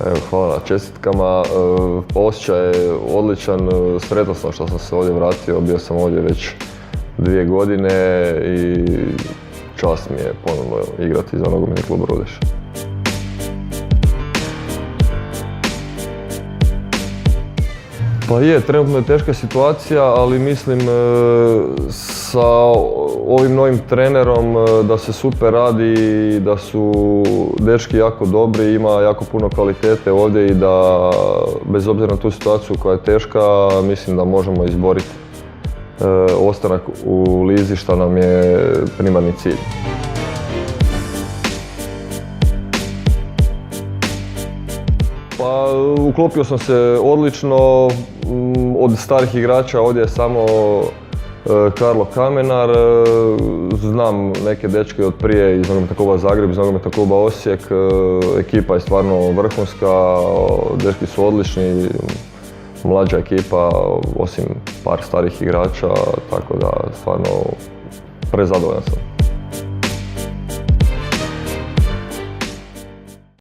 Evo, hvala na čestitkama. Osjećaj je odličan, sretan sam što sam se ovdje vratio, bio sam ovdje već 2 godine i čast mi je ponovno igrati za nogometni klub Rudeš. Pa je, trenutno je teška situacija, ali mislim sa ovim novim trenerom da se super radi, da su dečki jako dobri, ima jako puno kvalitete ovdje i da bez obzira na tu situaciju koja je teška, mislim da možemo izboriti ostanak u lizi što nam je primarni cilj. Pa uklopio sam se odlično, od starih igrača ovdje je samo Karlo Kamenar, znam neke dečke od prije iz nogometnog kluba Zagreb, iz nogometnog kluba Osijek, ekipa je stvarno vrhunska, dečki su odlični, mlađa ekipa, osim par starih igrača, tako da stvarno prezadovoljan sam.